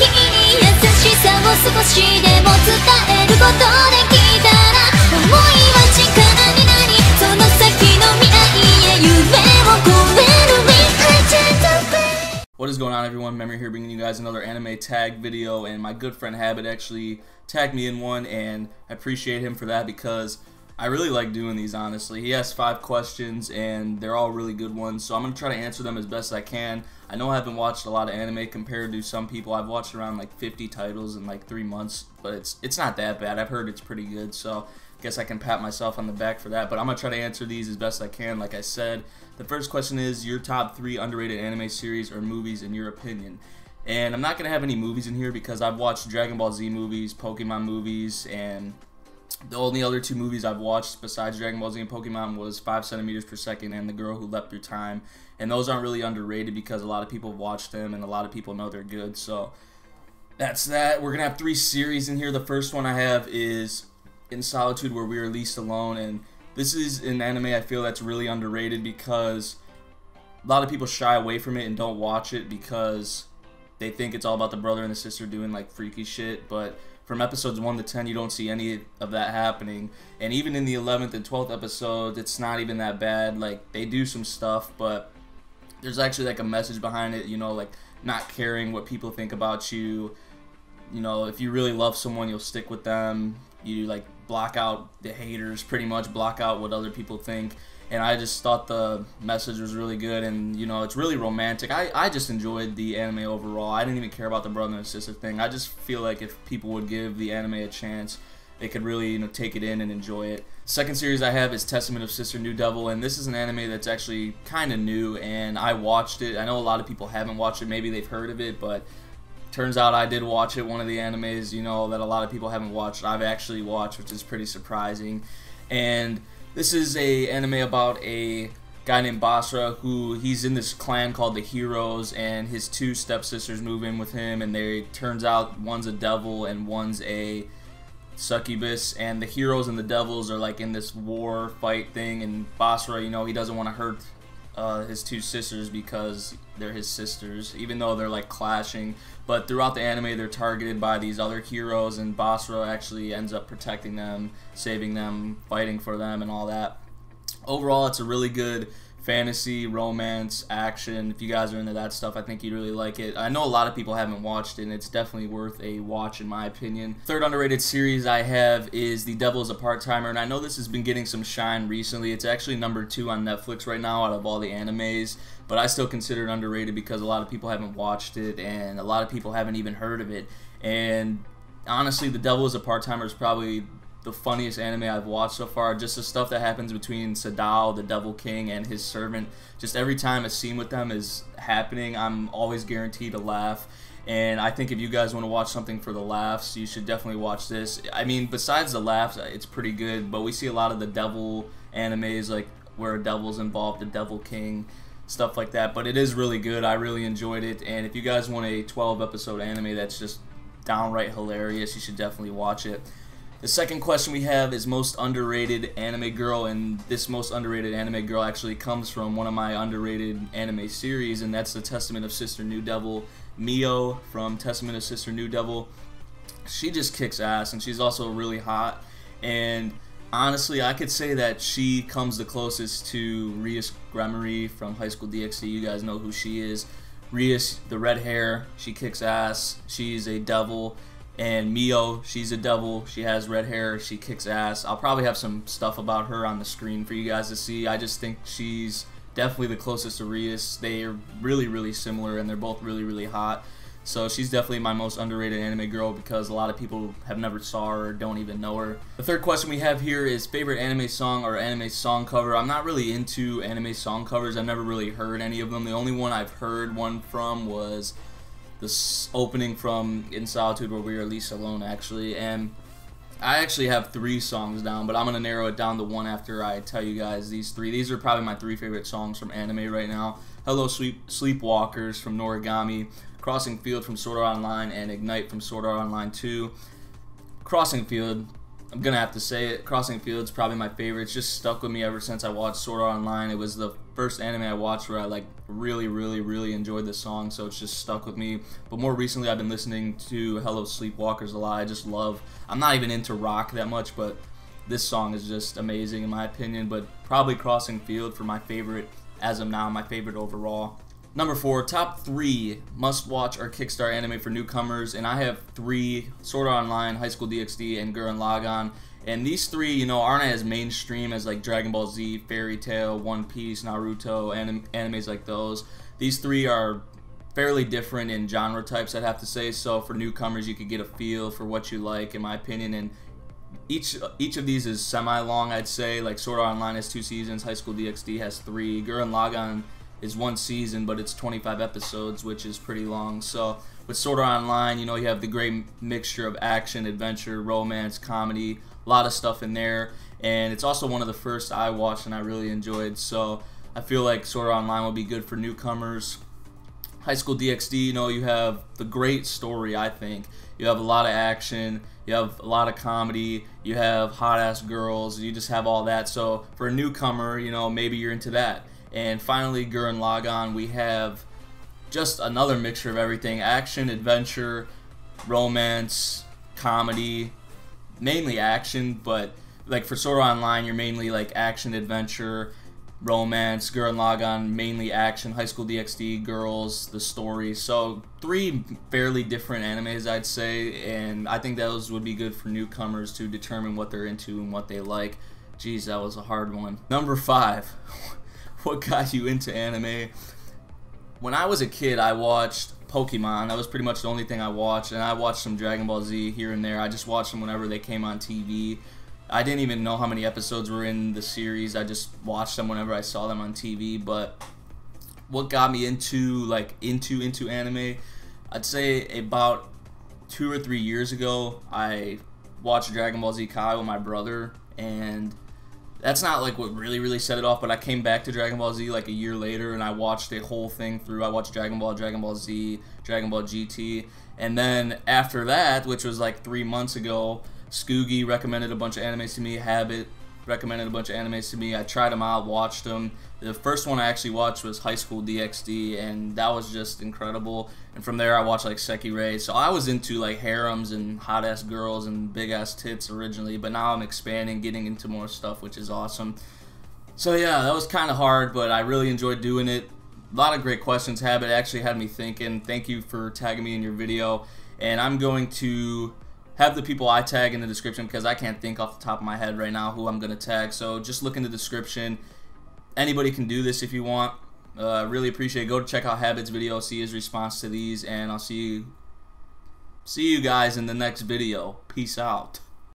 君に優しさを少しでも伝えることできたら思いは力になりその先の未来へ夢を超える We are gentle. What is going on, everyone? Memory here, bringing you guys another anime tag video, and my good friend Habit actually tagged me in one, and I appreciate him for that because I really like doing these, honestly. He asked 5 questions, and they're all really good ones, so I'm going to try to answer them as best I can. I know I haven't watched a lot of anime compared to some people. I've watched around like 50 titles in like 3 months, but it's not that bad. I've heard it's pretty good, so I guess I can pat myself on the back for that, but I'm going to try to answer these as best I can, like I said. The first question is your top 3 underrated anime series or movies in your opinion. And I'm not going to have any movies in here because I've watched Dragon Ball Z movies, Pokemon movies, and the only other 2 movies I've watched besides Dragon Ball Z and Pokemon was 5 centimeters per second and The Girl Who Leapt Through Time. And those aren't really underrated because a lot of people watch them and a lot of people know they're good. So that's that. We're going to have 3 series in here. The first one I have is In Solitude Where We Are Least Alone, and this is an anime I feel that's really underrated because a lot of people shy away from it and don't watch it because they think it's all about the brother and the sister doing like freaky shit, but from episodes 1 to 10 you don't see any of that happening, and even in the 11th and 12th episode it's not even that bad. Like, they do some stuff, but there's actually like a message behind it, you know, like not caring what people think about you. You know, if you really love someone, you'll stick with them. You like block out the haters, pretty much block out what other people think. And I just thought the message was really good, and you know, it's really romantic. I just enjoyed the anime overall. I didn't even care about the brother and sister thing. I just feel like if people would give the anime a chance, they could really, you know, take it in and enjoy it. Second series I have is Testament of Sister New Devil, and this is an anime that's actually kind of new, and I watched it. I know a lot of people haven't watched it. Maybe they've heard of it, but turns out I did watch it. One of the animes, you know, that a lot of people haven't watched, I've actually watched, which is pretty surprising. And this is a anime about a guy named Basra who he's in this clan called the Heroes, and his 2 stepsisters move in with him, and they turns out one's a devil and one's a succubus, and the heroes and the devils are like in this war fight thing, and Basra, you know, he doesn't want to hurt his 2 sisters because they're his sisters, even though they're like clashing. But throughout the anime they're targeted by these other heroes, and Basra actually ends up protecting them, saving them, fighting for them, and all that. Overall, it's a really good fantasy, romance, action. If you guys are into that stuff, I think you'd really like it. I know a lot of people haven't watched it, and it's definitely worth a watch in my opinion. Third underrated series I have is The Devil is a Part-Timer, and I know this has been getting some shine recently. It's actually number 2 on Netflix right now out of all the animes, but I still consider it underrated because a lot of people haven't watched it, and a lot of people haven't even heard of it. And honestly, The Devil is a Part-Timer is probably the funniest anime I've watched so far. Just the stuff that happens between Sadao, the Devil King, and his servant. Just every time a scene with them is happening, I'm always guaranteed to laugh. And I think if you guys want to watch something for the laughs, you should definitely watch this. I mean, besides the laughs, it's pretty good, but we see a lot of the devil animes, like where a devil's involved, the Devil King, stuff like that. But it is really good. I really enjoyed it. And if you guys want a 12-episode anime that's just downright hilarious, you should definitely watch it. The second question we have is most underrated anime girl, and this most underrated anime girl actually comes from one of my underrated anime series, and that's the Testament of Sister New Devil. Mio from Testament of Sister New Devil. She just kicks ass, and she's also really hot, and honestly I could say that she comes the closest to Rias Gremory from High School DxD. You guys know who she is. Rias, the red hair, she kicks ass, she's a devil. And Mio, she's a devil, she has red hair, she kicks ass. I'll probably have some stuff about her on the screen for you guys to see. I just think she's definitely the closest to Rias. They are really, really similar, and they're both really, really hot. So she's definitely my most underrated anime girl because a lot of people have never saw her or don't even know her. The third question we have here is favorite anime song or anime song cover. I'm not really into anime song covers. I've never really heard any of them. The only one I've heard one from was this opening from In Solitude Where We Are Least Alone, actually, and I actually have 3 songs down, but I'm going to narrow it down to 1 after I tell you guys these 3. These are probably my 3 favorite songs from anime right now. Hello Sleepwalkers from Noragami, Crossing Field from Sword Art Online, and Ignite from Sword Art Online 2. Crossing Field I'm gonna have to say it. Crossing Field's probably my favorite. It's just stuck with me ever since I watched Sword Art Online. It was the first anime I watched where I like really enjoyed the song, so it's just stuck with me. But more recently, I've been listening to Hello Sleepwalkers a lot. I just love. I'm not even into rock that much, but this song is just amazing in my opinion. But probably Crossing Field for my favorite as of now, my favorite overall. Number 4, top 3 must-watch or Kickstarter anime for newcomers, and I have 3: Sword Art Online, High School DxD, and Gurren Lagann. And these 3, you know, aren't as mainstream as like Dragon Ball Z, Fairy Tail, One Piece, Naruto, animes like those. These 3 are fairly different in genre types, I'd have to say. So for newcomers, you could get a feel for what you like, in my opinion. And each of these is semi-long, I'd say. Like Sword Art Online has 2 seasons, High School DxD has 3, Gurren Lagann is 1 season, but it's 25 episodes, which is pretty long. So with Sword Art Online, you know, you have the great mixture of action, adventure, romance, comedy, a lot of stuff in there. And it's also one of the first I watched and I really enjoyed. So I feel like Sword Art Online will be good for newcomers. High School DxD, you know, you have the great story, I think. You have a lot of action, you have a lot of comedy, you have hot-ass girls, you just have all that. So for a newcomer, you know, maybe you're into that. And finally, Gurren Lagann, we have just another mixture of everything: action, adventure, romance, comedy, mainly action, but like for Sword Art Online, you're mainly like action, adventure, romance. Gurren Lagann, mainly action. High School DxD, girls, the story. So 3 fairly different animes, I'd say, and I think those would be good for newcomers to determine what they're into and what they like. Jeez, that was a hard one. Number 5. What got you into anime? When I was a kid, I watched Pokemon. That was pretty much the only thing I watched, and I watched some Dragon Ball Z here and there. I just watched them whenever they came on TV. I didn't even know how many episodes were in the series. I just watched them whenever I saw them on TV. But what got me into into anime? I'd say about 2 or 3 years ago, I watched Dragon Ball Z Kai with my brother, and that's not like what really set it off, but I came back to Dragon Ball Z like a year later and I watched the whole thing through. I watched Dragon Ball, Dragon Ball Z, Dragon Ball GT, and then after that, which was like 3 months ago, Scoogie recommended a bunch of animes to me, Habit recommended a bunch of animes to me. I tried them out, watched them. The first one I actually watched was High School DxD, and that was just incredible. And from there I watched like Sekirei. So I was into like harems and hot ass girls and big ass tits originally, but now I'm expanding, getting into more stuff, which is awesome. So yeah, that was kind of hard, but I really enjoyed doing it. A lot of great questions. Habit actually had me thinking. Thank you for tagging me in your video, and I'm going to have the people I tag in the description because I can't think off the top of my head right now who I'm going to tag. So just look in the description. Anybody can do this if you want. Really appreciate it. Go to check out Habit's video, see his response to these, and I'll see you guys in the next video. Peace out.